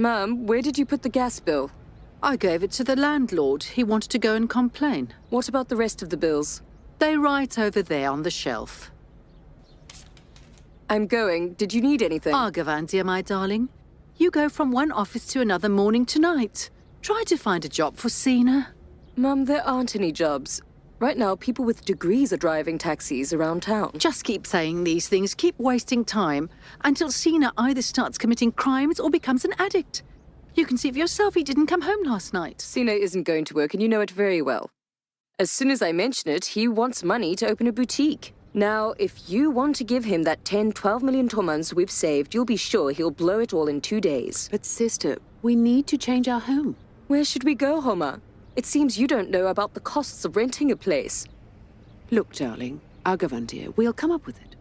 Mum, where did you put the gas bill? I gave it to the landlord. He wanted to go and complain. What about the rest of the bills? They're right over there on the shelf. I'm going. Did you need anything? Argavandia, my darling. You go from one office to another morning to night. Try to find a job for Sina. Mum, there aren't any jobs. Right now, people with degrees are driving taxis around town. Just keep saying these things, keep wasting time, until Sina either starts committing crimes or becomes an addict. You can see for yourself he didn't come home last night. Sina isn't going to work, and you know it very well. As soon as I mention it, he wants money to open a boutique. Now, if you want to give him that 10-12 million tomans we've saved, you'll be sure he'll blow it all in 2 days. But sister, we need to change our home. Where should we go, Homa? It seems you don't know about the costs of renting a place. Look, darling, Argavandia, we'll come up with it.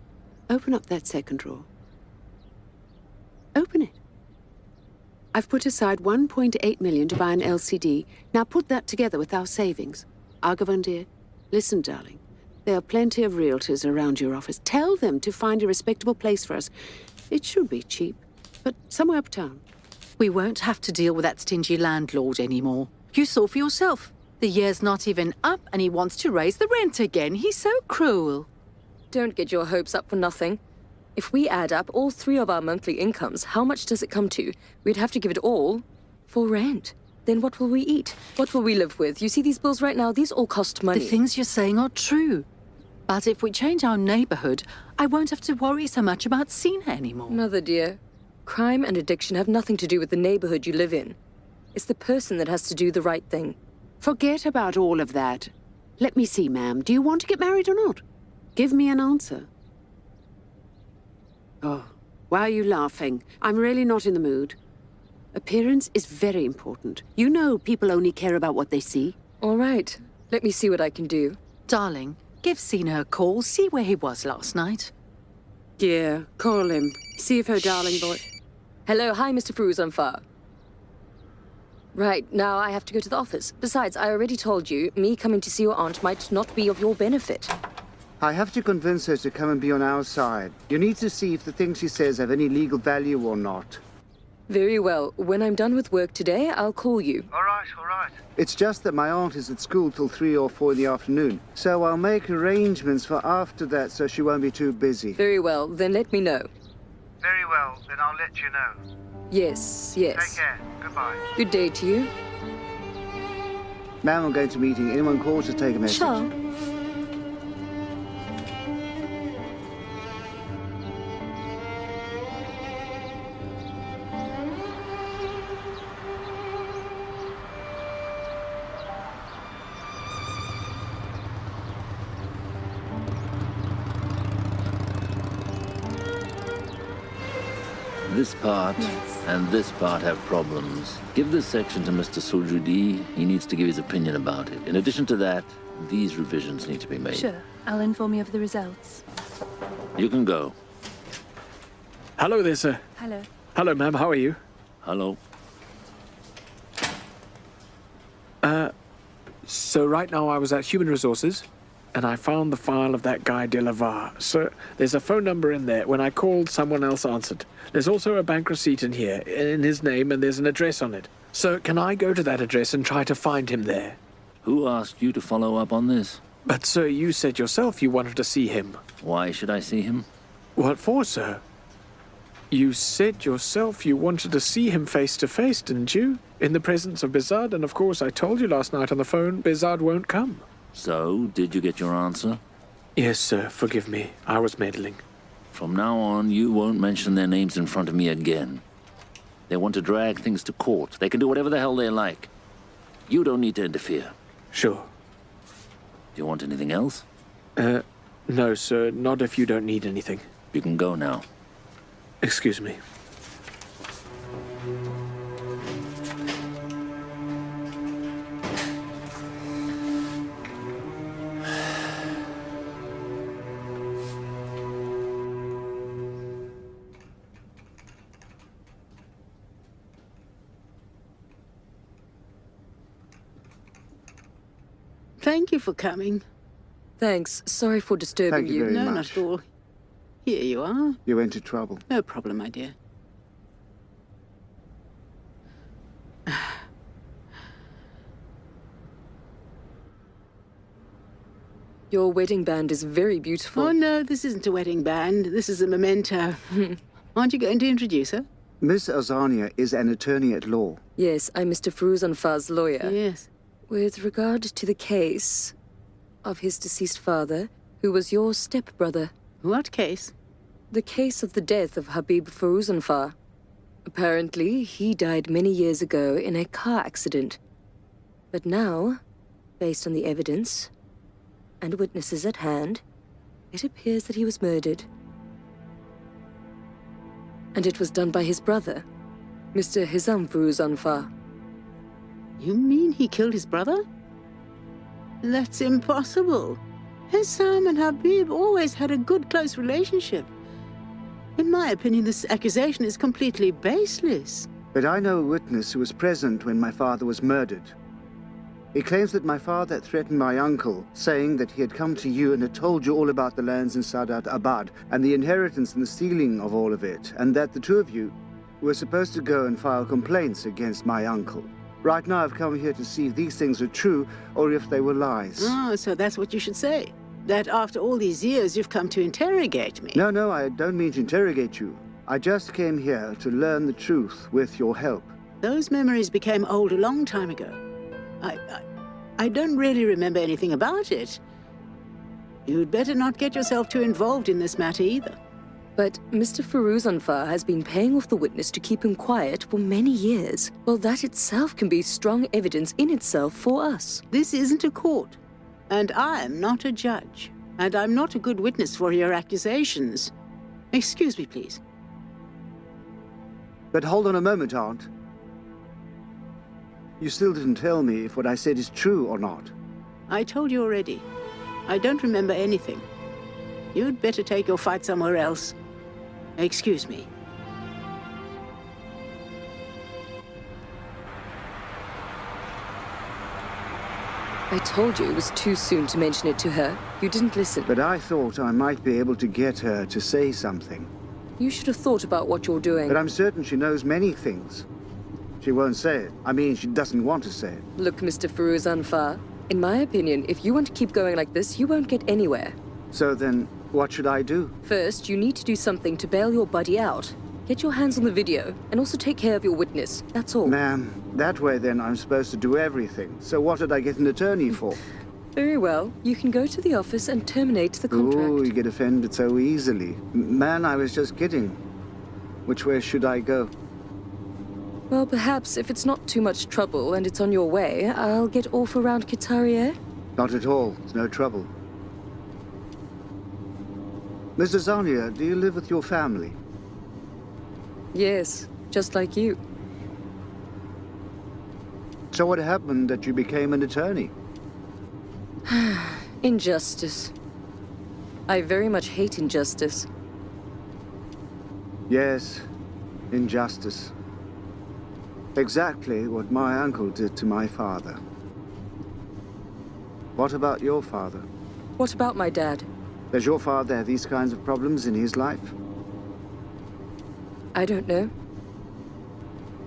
Open up that second drawer. Open it. I've put aside 1.8 million to buy an LCD. Now put that together with our savings. Argavandia, listen, darling. There are plenty of realtors around your office. Tell them to find a respectable place for us. It should be cheap, but somewhere uptown. We won't have to deal with that stingy landlord anymore. You saw for yourself. The year's not even up and he wants to raise the rent again. He's so cruel. Don't get your hopes up for nothing. If we add up all 3 of our monthly incomes, how much does it come to? We'd have to give it all for rent. Then what will we eat? What will we live with? You see these bills right now? These all cost money. The things you're saying are true. But if we change our neighborhood, I won't have to worry so much about Sina anymore. Mother dear, crime and addiction have nothing to do with the neighborhood you live in. It's the person that has to do the right thing. Forget about all of that. Let me see, ma'am. Do you want to get married or not? Give me an answer. Oh, why are you laughing? I'm really not in the mood. Appearance is very important. You know people only care about what they see. All right. Let me see what I can do. Darling, give Sina a call. See where he was last night. Yeah, call him. See if her darling boy... Hello, hi, Mr. Fruzanfar. Right, now I have to go to the office. Besides, I already told you, me coming to see your aunt might not be of your benefit. I have to convince her to come and be on our side. You need to see if the things she says have any legal value or not. Very well. When I'm done with work today, I'll call you. All right, all right. It's just that my aunt is at school till 3 or 4 in the afternoon, so I'll make arrangements for after that so she won't be too busy. Very well. Then let me know. Very well. Then I'll let you know. Yes, yes. Take care. Goodbye. Good day to you. Ma'am, I'm going to meeting. Anyone calls, just take a message. Sure. This part and this part have problems. Give this section to Mr. Soljudi. He needs to give his opinion about it. In addition to that, these revisions need to be made. Sure. I'll inform you of the results. You can go. Hello there, sir. Hello. Hello, ma'am. How are you? Hello. So right now I was at Human Resources, and I found the file of that guy Delavar. So there's a phone number in there. When I called, someone else answered. There's also a bank receipt in here, in his name, and there's an address on it. So can I go to that address and try to find him there? Who asked you to follow up on this? But, sir, you said yourself you wanted to see him. Why should I see him? What for, sir? You said yourself you wanted to see him face to face, didn't you? In the presence of Bizard, and of course I told you last night on the phone, Bizard won't come. So, did you get your answer? Yes, sir. Forgive me. I was meddling. From now on, you won't mention their names in front of me again. They want to drag things to court. They can do whatever the hell they like. You don't need to interfere. Sure. Do you want anything else? No, sir. Not if you don't need anything. You can go now. Excuse me. Thank you for coming. Thanks. Sorry for disturbing Thank you very No, much. not at all. Here you are. You went to trouble. No problem, my dear. Your wedding band is very beautiful. Oh, no, this isn't a wedding band. This is a memento. Aren't you going to introduce her? Miss Azania is an attorney at law. Yes, I'm Mr. Firuzanfar's lawyer. Yes. With regard to the case of his deceased father, who was your stepbrother. What case? The case of the death of Habib Firuzanfar. Apparently, he died many years ago in a car accident. But now, based on the evidence and witnesses at hand, it appears that he was murdered. And it was done by his brother, Mr. Hizam Firuzanfar. You mean he killed his brother? That's impossible. Hissam and Habib always had a good, close relationship. In my opinion, this accusation is completely baseless. But I know a witness who was present when my father was murdered. He claims that my father had threatened my uncle, saying that he had come to you and had told you all about the lands in Sadat Abad and the inheritance and the stealing of all of it, and that the two of you were supposed to go and file complaints against my uncle. Right now I've come here to see if these things are true or if they were lies. Oh, so that's what you should say. That after all these years you've come to interrogate me. No, I don't mean to interrogate you. I just came here to learn the truth with your help. Those memories became old a long time ago. I don't really remember anything about it. You'd better not get yourself too involved in this matter either. But Mr. Firuzanfar has been paying off the witness to keep him quiet for many years. Well, that itself can be strong evidence in itself for us. This isn't a court, and I'm not a judge, and I'm not a good witness for your accusations. Excuse me, please. But hold on a moment, Aunt. You still didn't tell me if what I said is true or not. I told you already. I don't remember anything. You'd better take your fight somewhere else. Excuse me. I told you it was too soon to mention it to her. You didn't listen. But I thought I might be able to get her to say something. You should have thought about what you're doing. But I'm certain she knows many things. She won't say it. I mean, she doesn't want to say it. Look, Mr. Firuzanfar, in my opinion, if you want to keep going like this, you won't get anywhere. So then, what should I do? First, you need to do something to bail your buddy out. Get your hands on the video, and also take care of your witness. That's all. Ma'am, that way then I'm supposed to do everything. So what did I get an attorney for? Very well. You can go to the office and terminate the contract. Oh, you get offended so easily. Man, I was just kidding. Which way should I go? Well, perhaps if it's not too much trouble and it's on your way, I'll get off around Qitaria. Not at all. It's no trouble. Mr. Zania, do you live with your family? Yes, just like you. So what happened that you became an attorney? Injustice. I very much hate injustice. Yes, injustice. Exactly what my uncle did to my father. What about your father? What about my dad? Does your father have these kinds of problems in his life? I don't know.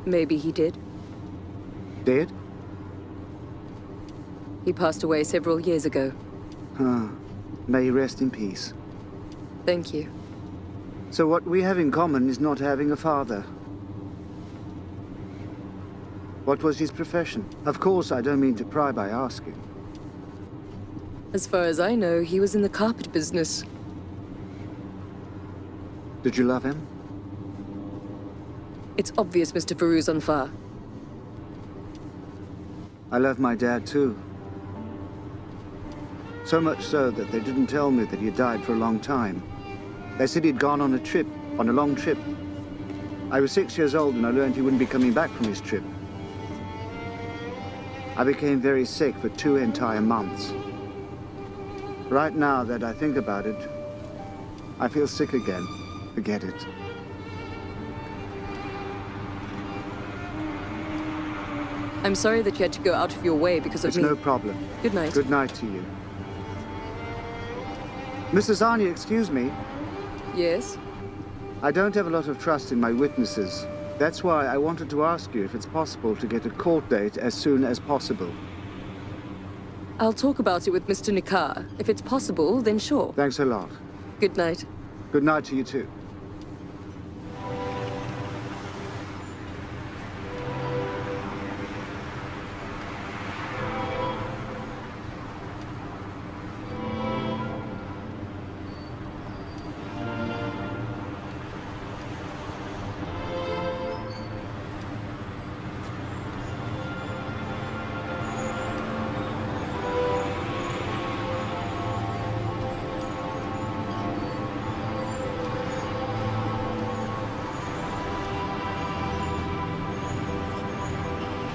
Maybe he did. Dead? He passed away several years ago. May he rest in peace. Thank you. So what we have in common is not having a father. What was his profession? Of course, I don't mean to pry by asking. As far as I know, he was in the carpet business. Did you love him? It's obvious, Mr. Firuzanfar. I love my dad too. So much so that they didn't tell me that he had died for a long time. They said he'd gone on a long trip. I was 6 years old and I learned he wouldn't be coming back from his trip. I became very sick for 2 entire months. Right now that I think about it, I feel sick again. Forget it. I'm sorry that you had to go out of your way because of It's me. no problem. Good night. Good night to you. Mrs. Arnie, excuse me. Yes? I don't have a lot of trust in my witnesses. That's why I wanted to ask you if it's possible to get a court date as soon as possible. I'll talk about it with Mr. Nikar. If it's possible, then sure. Thanks a lot. Good night. Good night to you too.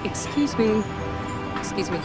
Excuse me. Excuse me.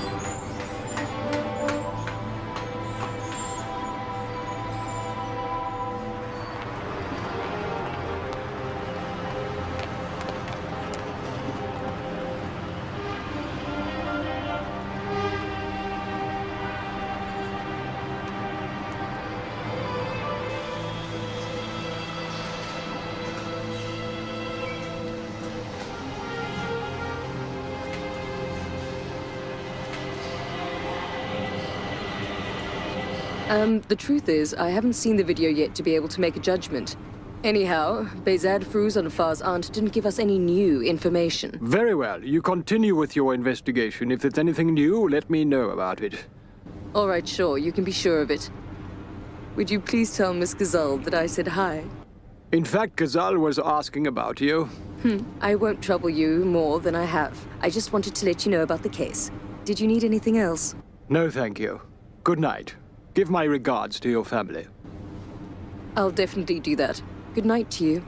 The truth is, I haven't seen the video yet to be able to make a judgment. Anyhow, Behzad Frouz and Far's aunt didn't give us any new information. Very well. You continue with your investigation. If there's anything new, let me know about it. All right, sure, you can be sure of it. Would you please tell Miss Ghazal that I said hi? In fact, Ghazal was asking about you. I won't trouble you more than I have. I just wanted to let you know about the case. Did you need anything else? No, thank you. Good night. Give my regards to your family. I'll definitely do that. Good night to you.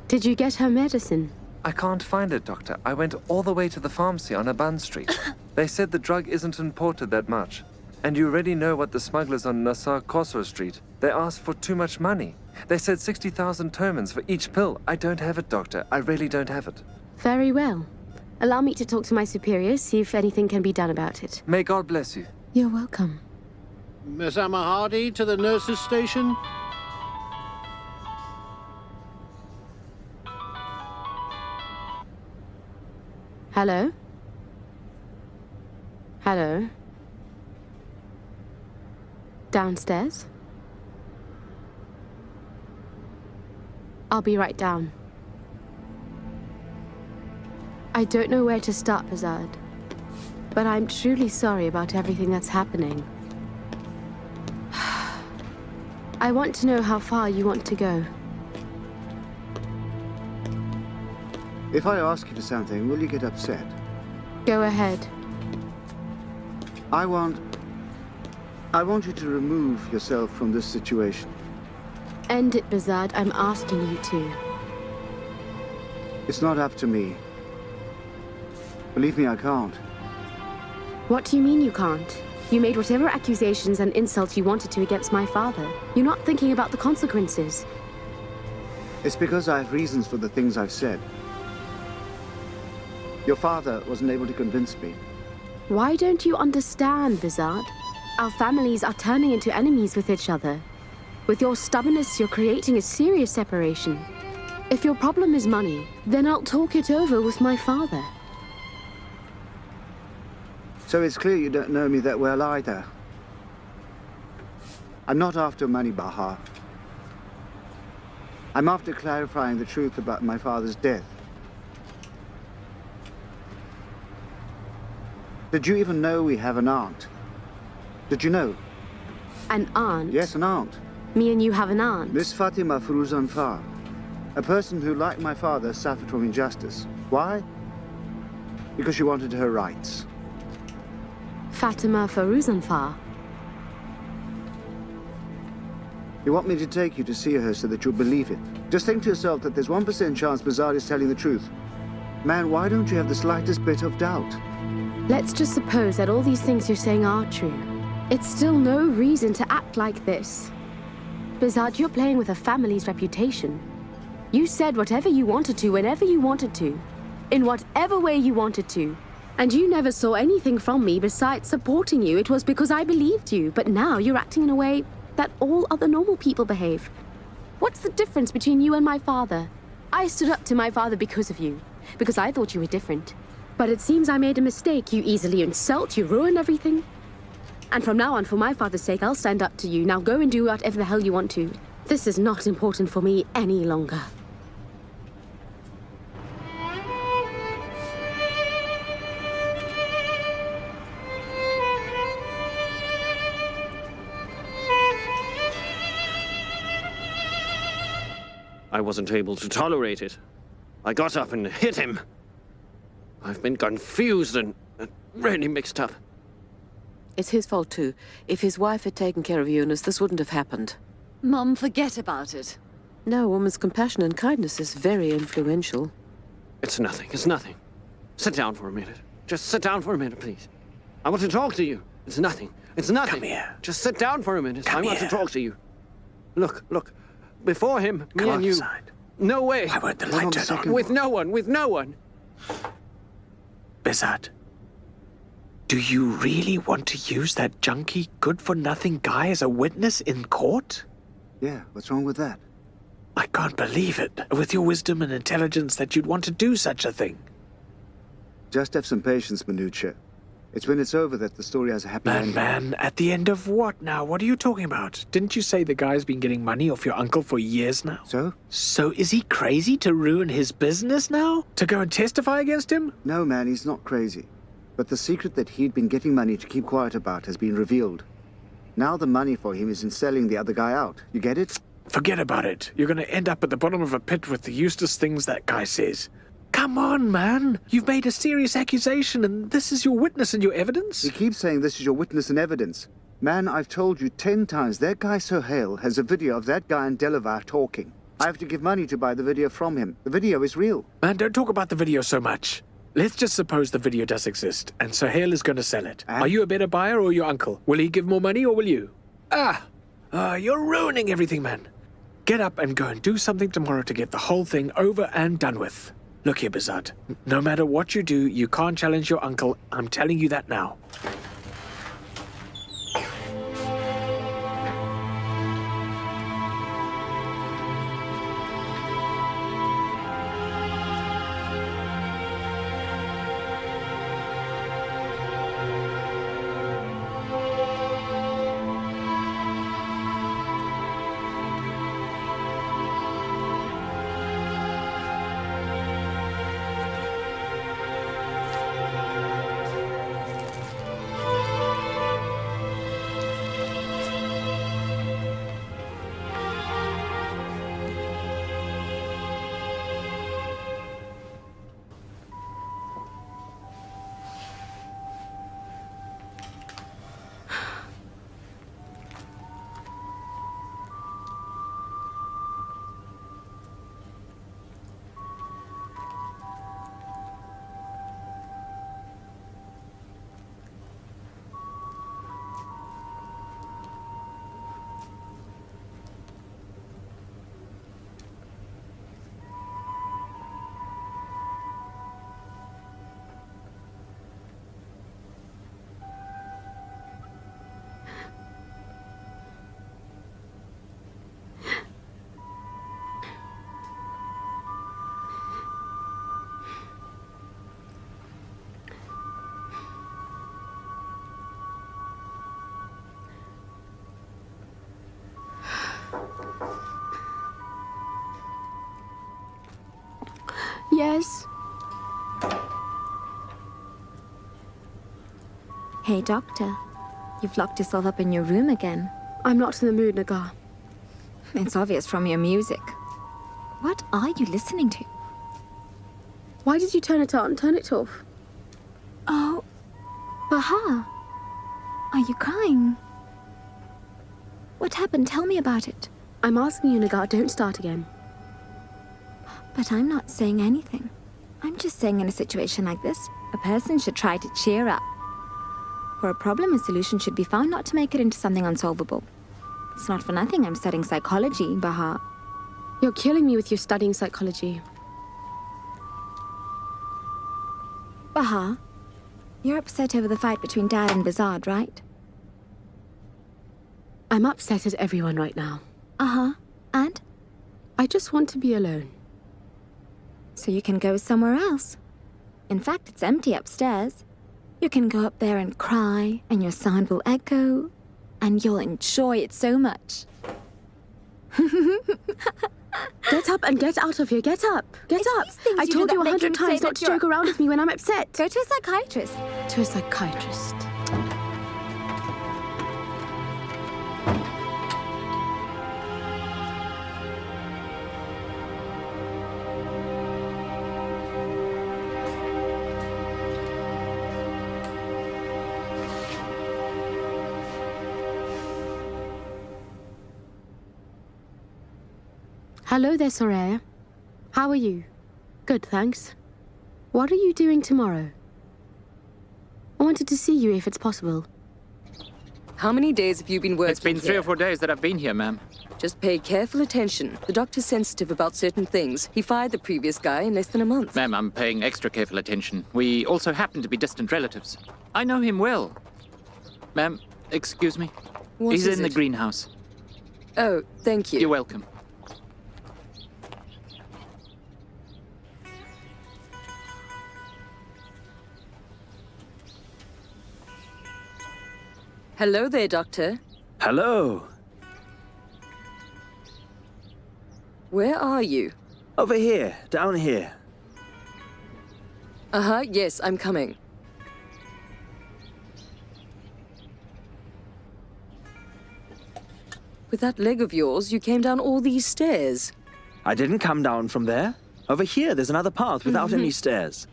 Did you get her medicine? I can't find it, Doctor. I went all the way to the pharmacy on Aban Street. They said the drug isn't imported that much. And you already know what the smugglers on Nassar Khosrow Street. They asked for too much money. They said 60,000 tomans for each pill. I don't have it, Doctor. I really don't have it. Very well. Allow me to talk to my superiors, see if anything can be done about it. May God bless you. You're welcome. Miss Amahadi to the nurse's station? Hello? Hello? Downstairs? I'll be right down. I don't know where to start, Behzad, but I'm truly sorry about everything that's happening. I want to know how far you want to go. If I ask you for something, will you get upset? Go ahead. I want you to remove yourself from this situation. End it, Behzad. I'm asking you to. It's not up to me. Believe me, I can't. What do you mean you can't? You made whatever accusations and insults you wanted to against my father. You're not thinking about the consequences. It's because I have reasons for the things I've said. Your father wasn't able to convince me. Why don't you understand, Behzad? Our families are turning into enemies with each other. With your stubbornness, you're creating a serious separation. If your problem is money, then I'll talk it over with my father. So it's clear you don't know me that well either. I'm not after money, Bahar. I'm after clarifying the truth about my father's death. Did you even know we have an aunt? Did you know? An aunt? Yes, an aunt. Me and you have an aunt? Miss Fatima Frouzan Far. A person who, like my father, suffered from injustice. Why? Because she wanted her rights. Fatima Frouzanfar. You want me to take you to see her so that you'll believe it? Just think to yourself that there's 1% chance Behzad is telling the truth. Man, why don't you have the slightest bit of doubt? Let's just suppose that all these things you're saying are true. It's still no reason to act like this. Behzad, you're playing with a family's reputation. You said whatever you wanted to, whenever you wanted to, in whatever way you wanted to. And you never saw anything from me besides supporting you. It was because I believed you, but now you're acting in a way that all other normal people behave. What's the difference between you and my father? I stood up to my father because of you, because I thought you were different. But it seems I made a mistake. You easily insult, you ruin everything. And from now on, for my father's sake, I'll stand up to you. Now go and do whatever the hell you want to. This is not important for me any longer. I wasn't able to tolerate it. I got up and hit him. I've been confused and really mixed up. It's his fault too. If his wife had taken care of Eunice, this wouldn't have happened. Mum, forget about it. No, a woman's compassion and kindness is very influential. It's nothing. It's nothing. Sit down for a minute. Just sit down for a minute, please. I want to talk to you. It's nothing. It's nothing. Come here. Just sit down for a minute. I want to here. talk to you. Look. Before him, me Come and you. outside. No way. Why won't the light turn on? With no one. Bizat, do you really want to use that junky, good-for-nothing guy as a witness in court? Yeah, what's wrong with that? I can't believe it, with your wisdom and intelligence, that you'd want to do such a thing. Just have some patience, Manucha. It's when it's over that the story has a happy ending. Man, at the end of what now? What are you talking about? Didn't you say the guy's been getting money off your uncle for years now? So? So is he crazy to ruin his business now? To go and testify against him? No, man, he's not crazy. But the secret that he'd been getting money to keep quiet about has been revealed. Now the money for him is in selling the other guy out. You get it? Forget about it. You're going to end up at the bottom of a pit with the useless things that guy says. Come on, man. You've made a serious accusation, and this is your witness and your evidence? You keep saying this is your witness and evidence. Man, I've told you 10 times that guy Sohail has a video of that guy and Delavar talking. I have to give money to buy the video from him. The video is real. Man, don't talk about the video so much. Let's just suppose the video does exist, and Sohail is going to sell it. And? Are you a better buyer or your uncle? Will he give more money or will you? You're ruining everything, man. Get up and go and do something tomorrow to get the whole thing over and done with. Look here, Bizat. No matter what you do, you can't challenge your uncle. I'm telling you that now. Yes? Hey, Doctor. You've locked yourself up in your room again. I'm not in the mood, Nagar. It's obvious from your music. What are you listening to? Why did you turn it on? Turn it off. Oh, Baha. Are you crying? What happened? Tell me about it. I'm asking you, Nagar, don't start again. But I'm not saying anything. I'm just saying in a situation like this, a person should try to cheer up. For a problem, a solution should be found, not to make it into something unsolvable. It's not for nothing I'm studying psychology, Baha. You're killing me with your studying psychology. Bahar, you're upset over the fight between Dad and Bizard, right? I'm upset at everyone right now. Uh-huh. And? I just want to be alone. So you can go somewhere else. In fact, it's empty upstairs. You can go up there and cry, and your sound will echo, and you'll enjoy it so much. Get up and get out of here. Get up. Get It's up. these things I you do told that you make 100 him say times not that to you're- joke around with me when I'm upset. Go to a psychiatrist. To a psychiatrist. Hello there, Soraya. How are you? Good, thanks. What are you doing tomorrow? I wanted to see you if it's possible. How many days have you been working It's been 3 here? or 4 days that I've been here, ma'am. Just pay careful attention. The doctor's sensitive about certain things. He fired the previous guy in less than a month. Ma'am, I'm paying extra careful attention. We also happen to be distant relatives. I know him well. Ma'am, excuse me. What He's is in the it? greenhouse. Oh, thank you. You're welcome. Hello there, Doctor. Hello. Where are you? Over here, down here. Uh-huh, yes, I'm coming. With that leg of yours, you came down all these stairs. I didn't come down from there. Over here, there's another path without any stairs.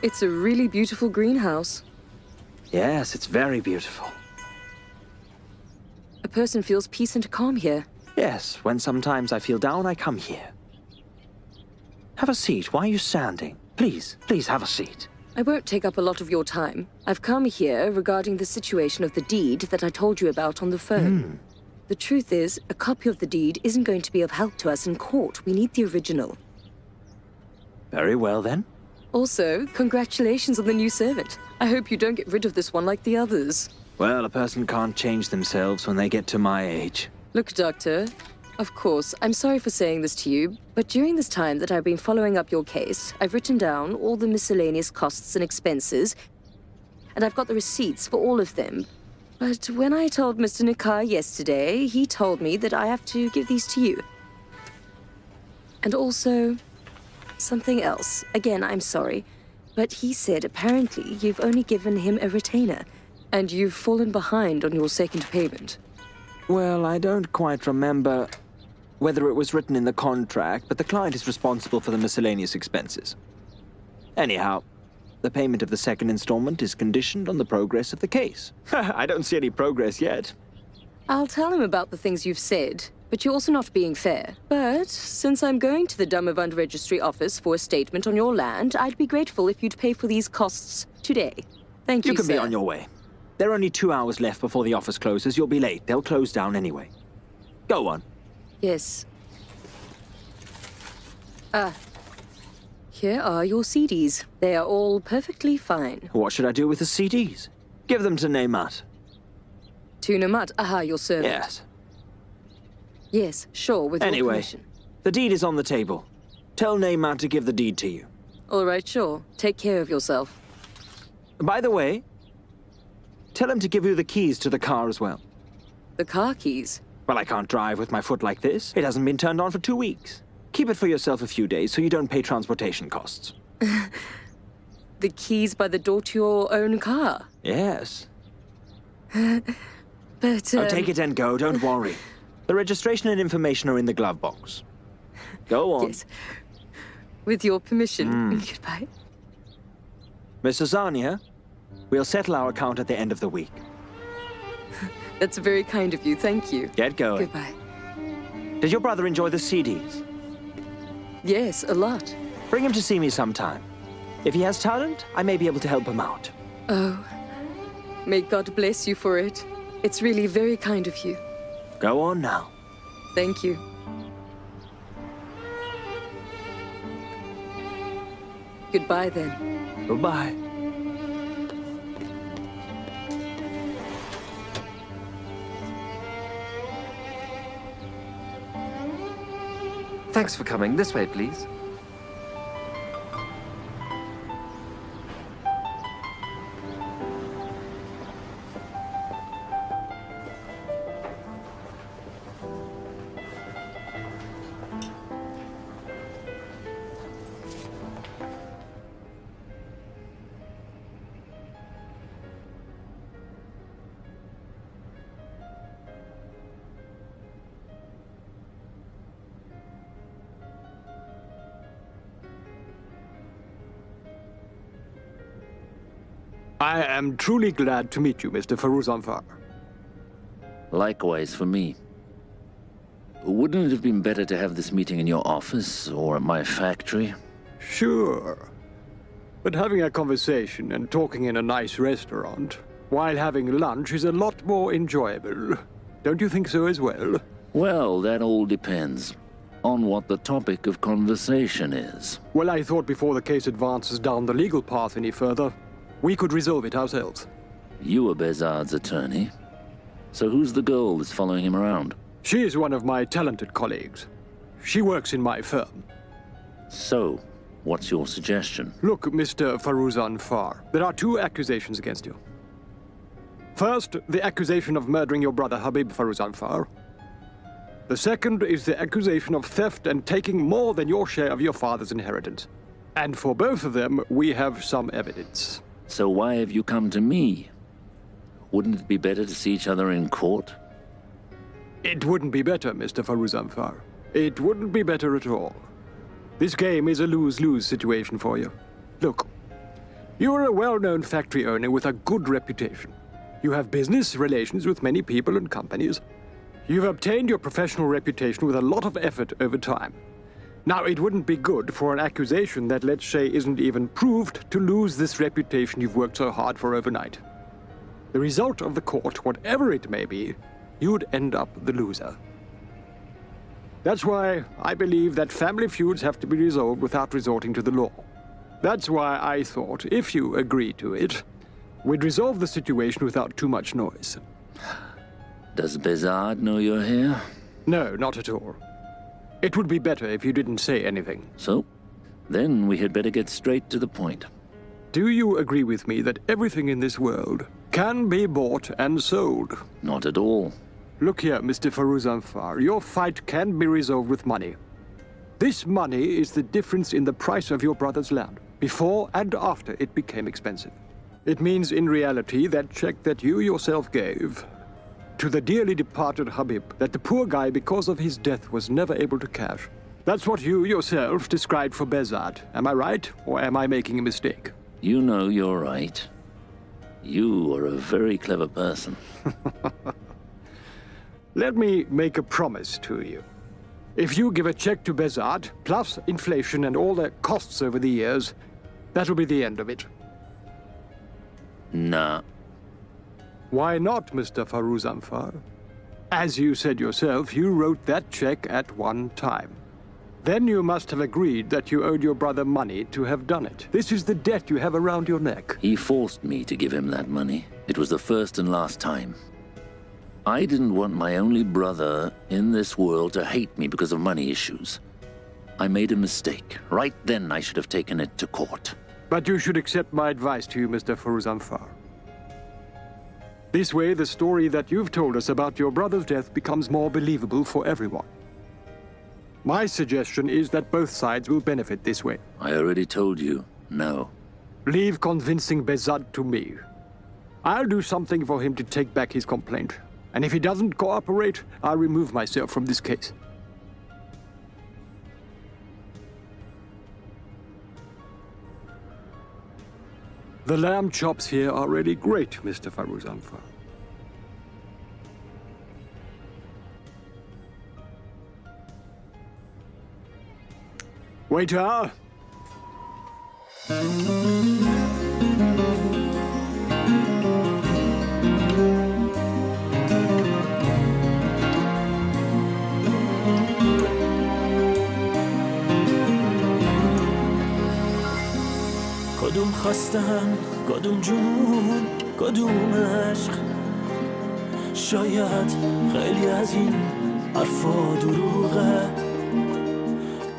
It's a really beautiful greenhouse. Yes, it's very beautiful. A person feels peace and calm here. Yes, when sometimes I feel down, I come here. Have a seat. Why are you standing? Please, please have a seat. I won't take up a lot of your time. I've come here regarding the situation of the deed that I told you about on the phone. The truth is, a copy of the deed isn't going to be of help to us in court. We need the original. Very well, then. Also, congratulations on the new servant. I hope you don't get rid of this one like the others. Well, a person can't change themselves when they get to my age. Look, Doctor, of course, I'm sorry for saying this to you, but during this time that I've been following up your case, I've written down all the miscellaneous costs and expenses, and I've got the receipts for all of them. But when I told Mr. Nikar yesterday, he told me that I have to give these to you. And also, something else. Again, I'm sorry, but he said apparently you've only given him a retainer, and you've fallen behind on your second payment. Well, I don't quite remember whether it was written in the contract, but the client is responsible for the miscellaneous expenses. Anyhow, the payment of the second installment is conditioned on the progress of the case. I don't see any progress yet. I'll tell him about the things you've said, but you're also not being fair. But since I'm going to the Damavand Registry office for a statement on your land, I'd be grateful if you'd pay for these costs today. Thank you, You can sir. be on your way. There are only 2 hours left before the office closes. You'll be late. They'll close down anyway. Go on. Yes. Here are your CDs. They are all perfectly fine. What should I do with the CDs? Give them to Neymat. To Namat, your servant. Yes. Yes, sure, with your Anyway, permission. the deed is on the table. Tell Neymat to give the deed to you. All right, sure. Take care of yourself. By the way, tell him to give you the keys to the car as well. The car keys? Well, I can't drive with my foot like this. It hasn't been turned on for 2 weeks. Keep it for yourself a few days so you don't pay transportation costs. The keys by the door to your own car? Yes. But, Oh, take it and go, don't worry. The registration and information are in the glove box. Go on. Yes. With your permission. Goodbye. Mr. Zania, we'll settle our account at the end of the week. That's very kind of you. Thank you. Get going. Goodbye. Did your brother enjoy the CDs? Yes, a lot. Bring him to see me sometime. If he has talent, I may be able to help him out. Oh, may God bless you for it. It's really very kind of you. Go on now. Thank you. Goodbye, then. Goodbye. Thanks for coming. This way, please. I am truly glad to meet you, Mr. Faruzanfar. Likewise for me. Wouldn't it have been better to have this meeting in your office or at my factory? Sure. But having a conversation and talking in a nice restaurant while having lunch is a lot more enjoyable. Don't you think so as well? Well, that all depends on what the topic of conversation is. Well, I thought before the case advances down the legal path any further, we could resolve it ourselves. You are Bezard's attorney. So who's the girl that's following him around? She is one of my talented colleagues. She works in my firm. So, what's your suggestion? Look, Mr. Faruzanfar, there are two accusations against you. First, the accusation of murdering your brother Habib Faruzanfar. The second is the accusation of theft and taking more than your share of your father's inheritance. And for both of them, we have some evidence. So why have you come to me? Wouldn't it be better to see each other in court? It wouldn't be better, Mr. Faruzanfar. It wouldn't be better at all. This game is a lose-lose situation for you. Look, you are a well-known factory owner with a good reputation. You have business relations with many people and companies. You've obtained your professional reputation with a lot of effort over time. Now, it wouldn't be good for an accusation that, let's say, isn't even proved to lose this reputation you've worked so hard for overnight. The result of the court, whatever it may be, you'd end up the loser. That's why I believe that family feuds have to be resolved without resorting to the law. That's why I thought, if you agree to it, we'd resolve the situation without too much noise. Does Bezard know you're here? No, not at all. It would be better if you didn't say anything. So, then we had better get straight to the point. Do you agree with me that everything in this world can be bought and sold? Not at all. Look here, Mr. Faruzanfar, your fight can be resolved with money. This money is the difference in the price of your brother's land, before and after it became expensive. It means, in reality, that check that you yourself gave to the dearly departed Habib, that the poor guy, because of his death, was never able to cash. That's what you yourself described for Bezard. Am I right, or am I making a mistake? You know you're right. You are a very clever person. Let me make a promise to you. If you give a check to Bezard, plus inflation and all the costs over the years, that'll be the end of it. Nah. Why not, Mr. Faruzanfar? As you said yourself, you wrote that check at one time. Then you must have agreed that you owed your brother money to have done it. This is the debt you have around your neck. He forced me to give him that money. It was the first and last time. I didn't want my only brother in this world to hate me because of money issues. I made a mistake. Right then I should have taken it to court. But you should accept my advice to you, Mr. Faruzanfar. This way, the story that you've told us about your brother's death becomes more believable for everyone. My suggestion is that both sides will benefit this way. I already told you, no. Leave convincing Bezard to me. I'll do something for him to take back his complaint. And if he doesn't cooperate, I'll remove myself from this case. The lamb chops here are really great, Mr. Faruzanfar. Waiter! کدوم خواستم کدوم جنون کدوم عشق شاید خیلی از این حرفا دروغه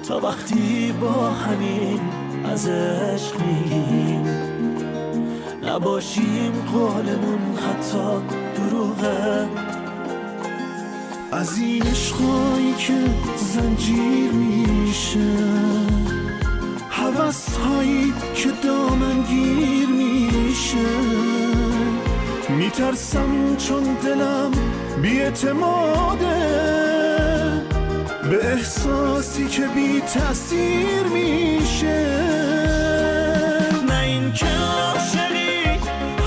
تا وقتی با همین از عشق میگیم نباشیم قولمون حتی دروغه از این عشقایی که زنجیر میشه هوس‌هایی که دامنگیر میشه میترسم چون دلم بی‌اعتماده به احساسی که بی تأثیر میشه نه این که عاشقی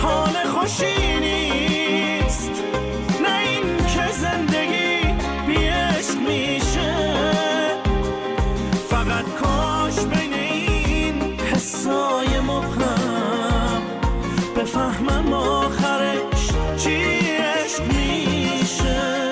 حال خوشی نیست نه این که زندگی بی عشق میشه فقط کاش بین این حسای مبهم بفهمم آخرش چی عشق میشه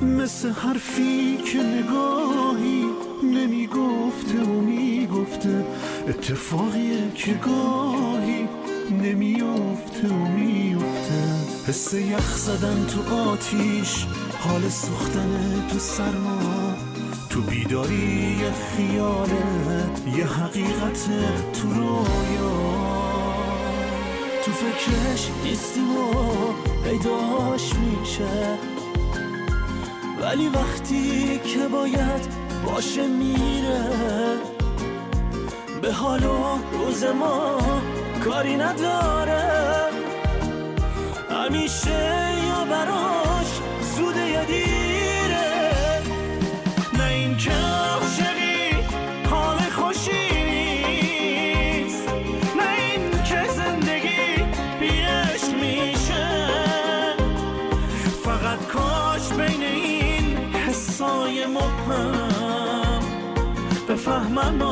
مثل حرفی که نگاهی نمیگفته و میگفته اتفاقیه که گاهی نمیافته و میافته حس یخ زدن تو آتیش حال سوختن تو سرما تو بیداری یه خیاله یه حقیقت تو رویا تو فکرش نیستیم و پیداش میشه ولی وقتی که باید باشه میره به حال و روز ما کاری نداره همیشه یا براش زوده یا دیره نه این که عاشقی حال خوشی نیست نه این که زندگی بی عشق میشه فقط کاش بین این حسای مبهم بفهمم